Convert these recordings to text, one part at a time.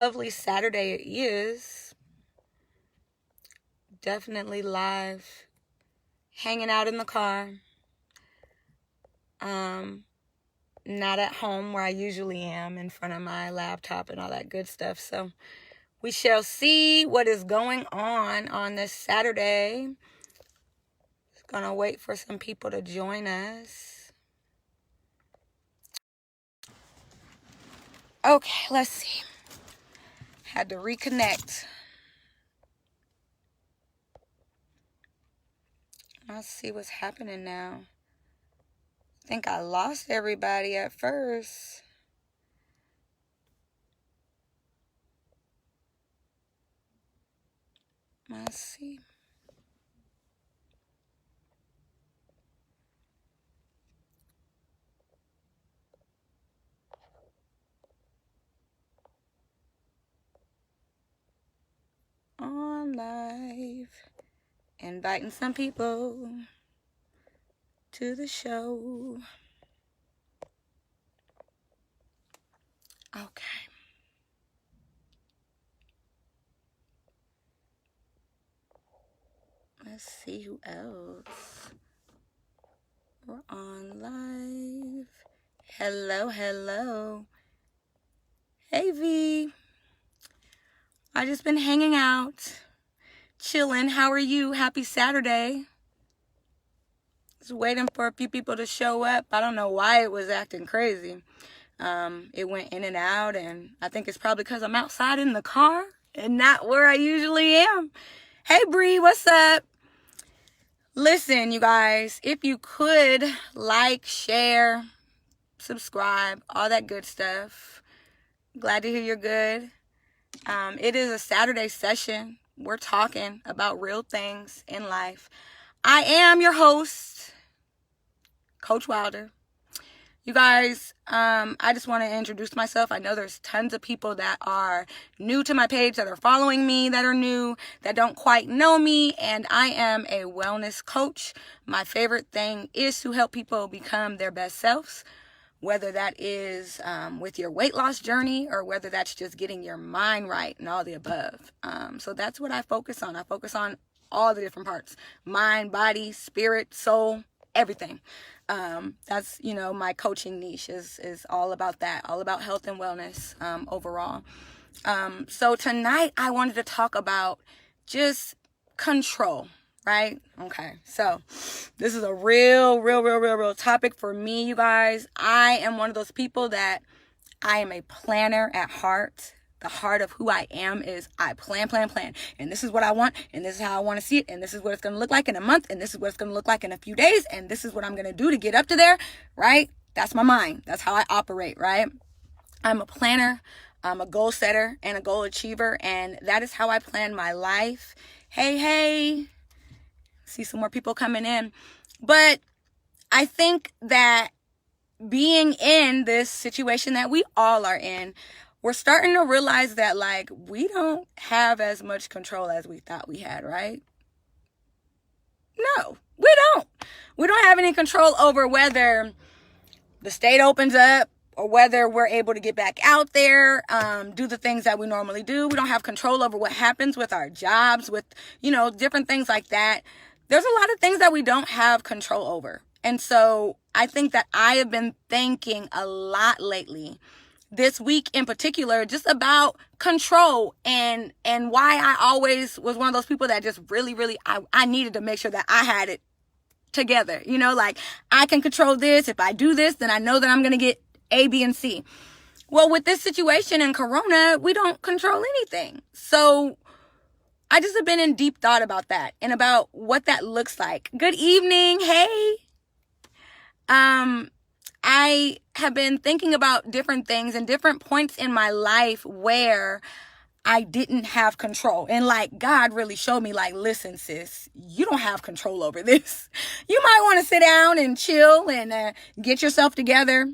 Lovely Saturday it is. Definitely live, hanging out in the car. Not at home where I usually am in front of my laptop and all that good stuff. So we shall see what is going on this Saturday. Just gonna wait for some people to join us. Okay, let's see. Had to reconnect. Let's see what's happening now. I think I lost everybody at first. Let's see. On live. Inviting some people to the show. Okay. Let's see who else. We're on live. Hello. Hey, V. I just been hanging out, chilling. How are you? Happy Saturday. Just waiting for a few people to show up. I don't know why it was acting crazy. It went in and out, and I think it's probably because I'm outside in the car and not where I usually am. Hey, Bree, what's up? Listen, you guys, if you could like, share, subscribe, all that good stuff. Glad to hear you're good. It is a Saturday session. We're talking about real things in life. I am your host, Coach Wilder. You guys, I just want to introduce myself. I know there's tons of people that are new to my page, that are following me, that are new, that don't quite know me, and I am a wellness coach. My favorite thing is to help people become their best selves, whether that is with your weight loss journey or whether that's just getting your mind right and all the above. So that's what I focus on. I focus on all the different parts: mind, body, spirit, soul, everything. That's, my coaching niche is all about that, all about health and wellness overall. So tonight I wanted to talk about just control, right? Okay, so this is a real topic for me, you guys. I am one of those people that I am a planner at heart. The heart of who I am is I plan. And this is what I want. And this is how I want to see it. And this is what it's going to look like in a month. And this is what it's going to look like in a few days. And this is what I'm going to do to get up to there, right? That's my mind. That's how I operate, right? I'm a planner. I'm a goal setter and a goal achiever. And that is how I plan my life. Hey. See some more people coming in. But I think that being in this situation that we all are in, we're starting to realize that, we don't have as much control as we thought we had, right? No, we don't. We don't have any control over whether the state opens up or whether we're able to get back out there, do the things that we normally do. We don't have control over what happens with our jobs, with, different things like that. There's a lot of things that we don't have control over. And so I think that I have been thinking a lot lately, this week in particular, just about control and why I always was one of those people that just really, I needed to make sure that I had it together. I can control this. If I do this, then I know that I'm going to get A, B, and C. Well, with this situation in Corona, we don't control anything. So I just have been in deep thought about that and about what that looks like. Good evening. Hey. I have been thinking about different things and different points in my life where I didn't have control. And God really showed me, listen, sis, you don't have control over this. You might want to sit down and chill and get yourself together.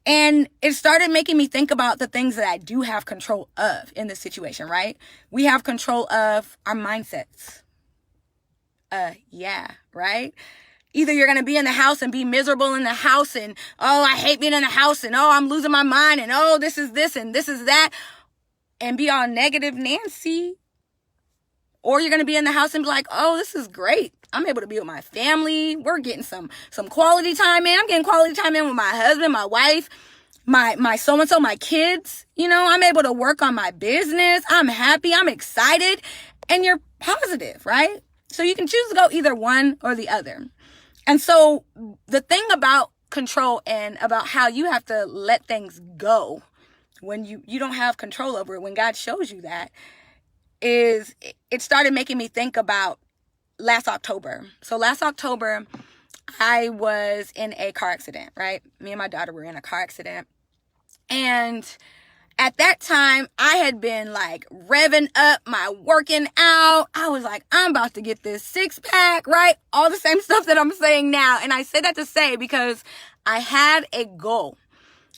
And it started making me think about the things that I do have control of in this situation, right? We have control of our mindsets. Yeah, right? Either you're going to be in the house and be miserable in the house and, oh, I hate being in the house and, oh, I'm losing my mind and, oh, this is this and this is that. and be all negative Nancy. Or you're going to be in the house and be like, oh, this is great. I'm able to be with my family. We're getting some quality time in. I'm getting quality time in with my husband, my wife, my so-and-so, my kids. You know, I'm able to work on my business. I'm happy. I'm excited. And you're positive, right? So you can choose to go either one or the other. And so the thing about control and about how you have to let things go when you don't have control over it, when God shows you that, is it started making me think about last October. So last October, I was in a car accident, right? Me and my daughter were in a car accident. And at that time, I had been like revving up my working out. I was like, I'm about to get this 6-pack, right? All the same stuff that I'm saying now. And I say that to say because I had a goal.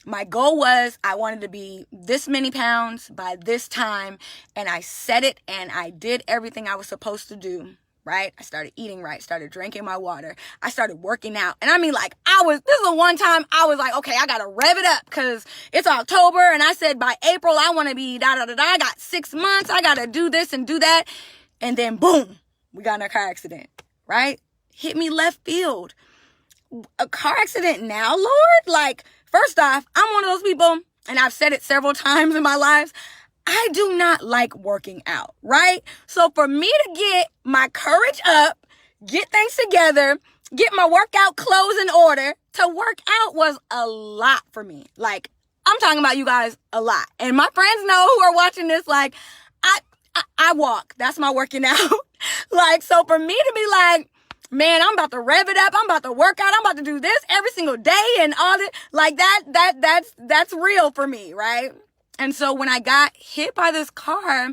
My goal was I wanted to be this many pounds by this time, and I set it and I did everything I was supposed to do, right? I started eating right, started drinking my water. I started working out. And I mean, like, this is the one time I was like, okay, I got to rev it up because it's October. And I said, by April, I want to be da-da-da-da. I got 6 months. I got to do this and do that. And then boom, we got in a car accident, right? Hit me left field. A car accident now, Lord? Like, first off, I'm one of those people, and I've said it several times in my lives, I do not like working out, right? So for me to get my courage up, get things together, get my workout clothes in order, to work out was a lot for me. Like, I'm talking about you guys a lot. And my friends know who are watching this, like, I walk. That's my working out. Like, so for me to be like, man, I'm about to rev it up. I'm about to work out. I'm about to do this every single day and all that. Like that's real for me, right? And so when I got hit by this car,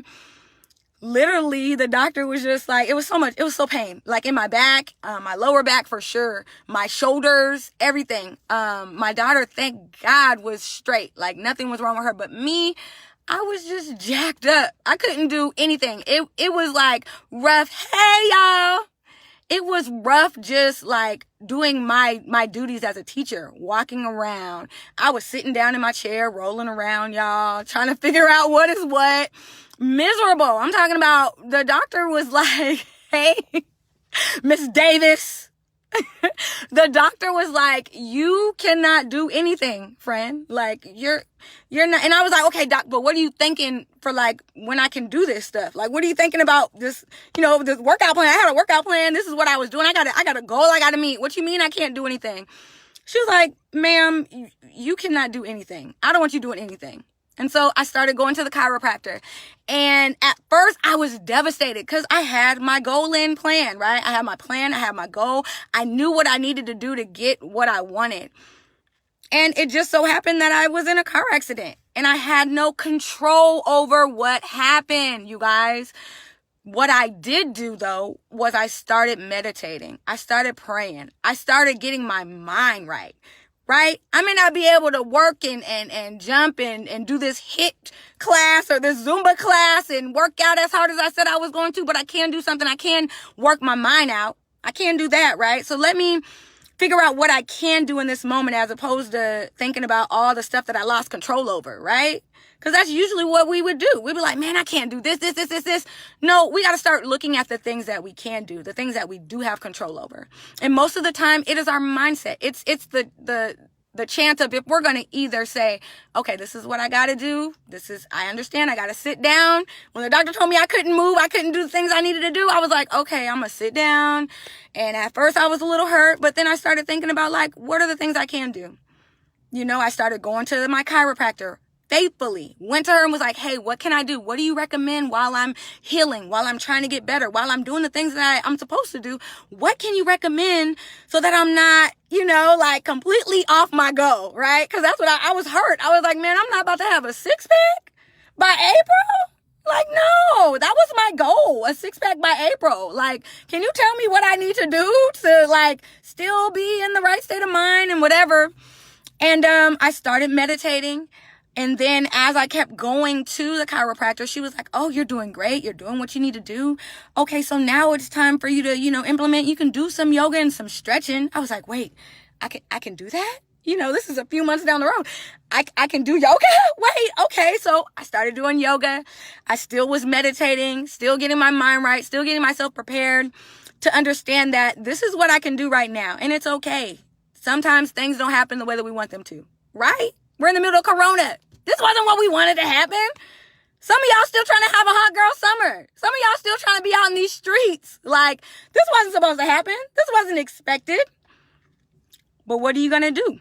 literally the doctor was just like, it was so pain. Like in my back, my lower back for sure, my shoulders, everything. My daughter, thank God, was straight. Like nothing was wrong with her, but me, I was just jacked up. I couldn't do anything. It was like rough. Hey, y'all. It was rough just like doing my duties as a teacher, walking around. I was sitting down in my chair, rolling around, y'all, trying to figure out what is what. Miserable. I'm talking about the doctor was like, hey, Miss Davis. The doctor was like, you cannot do anything, friend. Like you're not. And I was like, okay, doc, but what are you thinking for like when I can do this stuff? Like, what are you thinking about this, this workout plan? I had a workout plan. This is what I was doing. I got a goal I got to meet. What you mean I can't do anything? She was like, ma'am, you cannot do anything. I don't want you doing anything. And so I started going to the chiropractor. And at first I was devastated because I had my goal in plan, right? I had my plan. I had my goal. I knew what I needed to do to get what I wanted. And it just so happened that I was in a car accident and I had no control over what happened, you guys. What I did do though was I started meditating. I started praying. I started getting my mind right. Right? I may not be able to work and jump and do this HIIT class or this Zumba class and work out as hard as I said I was going to, but I can do something. I can work my mind out. I can do that, right? So let me figure out what I can do in this moment as opposed to thinking about all the stuff that I lost control over, right? Because that's usually what we would do. We'd be like, man, I can't do this. No, we got to start looking at the things that we can do, the things that we do have control over. And most of the time, it is our mindset. It's the chance of if we're going to either say, okay, this is what I got to do. I understand. I got to sit down. When the doctor told me I couldn't move, I couldn't do the things I needed to do, I was like, okay, I'm going to sit down. And at first I was a little hurt, but then I started thinking about like, what are the things I can do? I started going to my chiropractor. Faithfully went to her and was like, hey, what can I do? What do you recommend while I'm healing, while I'm trying to get better, while I'm doing the things that I'm supposed to do? What can you recommend so that I'm not, like completely off my goal, right? Because that's what I was hurt. I was like, man, I'm not about to have a 6-pack by April. Like, no, that was my goal, a 6-pack by April. Like, can you tell me what I need to do to like still be in the right state of mind and whatever? And I started meditating. And then as I kept going to the chiropractor, she was like, oh, you're doing great. You're doing what you need to do. Okay, so now it's time for you to, implement. You can do some yoga and some stretching. I was like, wait, I can do that? this is a few months down the road. I can do yoga. Wait, okay. So I started doing yoga. I still was meditating, still getting my mind right, still getting myself prepared to understand that this is what I can do right now. And it's okay. Sometimes things don't happen the way that we want them to, right? We're in the middle of Corona. This wasn't what we wanted to happen. Some of y'all still trying to have a hot girl summer. Some of y'all still trying to be out in these streets. Like, this wasn't supposed to happen. This wasn't expected. But what are you going to do?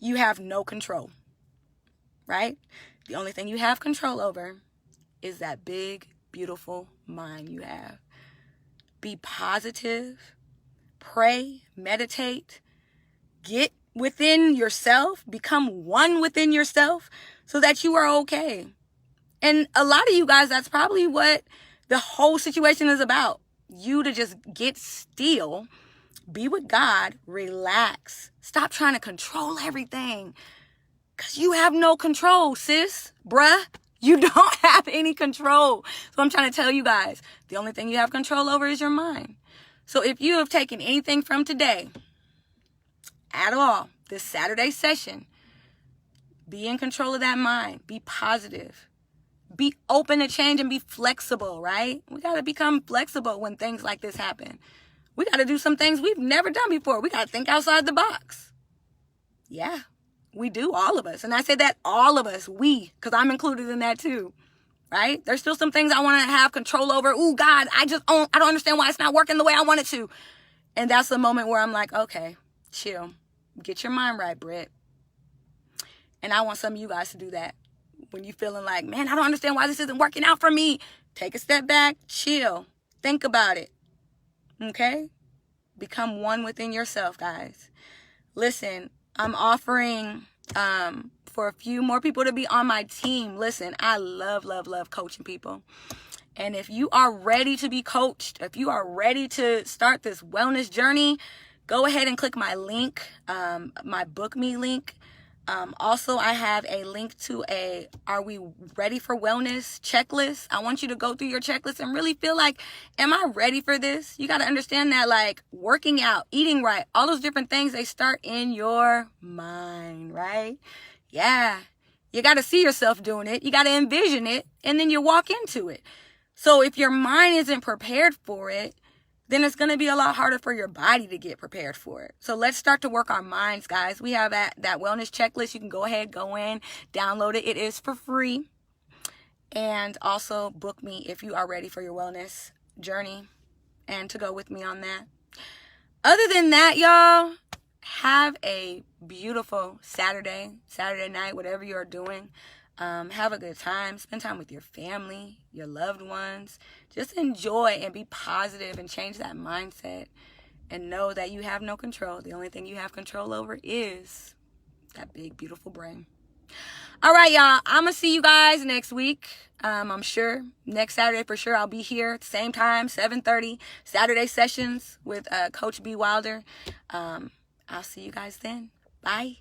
You have no control, right? The only thing you have control over is that big, beautiful mind you have. Be positive, pray, meditate, get within yourself, become one within yourself so that you are okay. And a lot of you guys, that's probably what the whole situation is about. You to just get still, be with God, relax. Stop trying to control everything. Because you have no control, sis, bruh. You don't have any control. So I'm trying to tell you guys, the only thing you have control over is your mind. So if you have taken anything from today at all, this Saturday session, be in control of that mind. Be positive. Be open to change and be flexible, right? We got to become flexible when things like this happen. We got to do some things we've never done before. We got to think outside the box. Yeah, we do, all of us. And I say that all of us, we, because I'm included in that too, right? There's still some things I want to have control over. Ooh, God, I don't understand why it's not working the way I want it to. And that's the moment where I'm like, okay, chill. Get your mind right, Britt. And I want some of you guys to do that. When you're feeling like, man, I don't understand why this isn't working out for me. Take a step back, chill, think about it. Okay? Become one within yourself, guys. Listen, I'm offering for a few more people to be on my team. Listen, I love coaching people. And if you are ready to be coached, if you are ready to start this wellness journey, go ahead and click my link, my Book Me link. Also, I have a link to a Are We Ready for Wellness checklist. I want you to go through your checklist and really feel like, am I ready for this? You got to understand that, like, working out, eating right, all those different things, they start in your mind, right? Yeah. You got to see yourself doing it. You got to envision it, and then you walk into it. So if your mind isn't prepared for it, then it's going to be a lot harder for your body to get prepared for it. So let's start to work our minds, guys. We have that wellness checklist. You can go ahead, go in, download it. It is for free. And also book me if you are ready for your wellness journey and to go with me on that. Other than that, y'all, have a beautiful Saturday night, whatever you're doing. Have a good time. Spend time with your family, your loved ones. Just enjoy and be positive and change that mindset and know that you have no control. The only thing you have control over is that big, beautiful brain. All right, y'all. I'm going to see you guys next week. I'm sure next Saturday for sure I'll be here at the same time, 7:30, Saturday sessions with Coach B. Wilder. I'll see you guys then. Bye.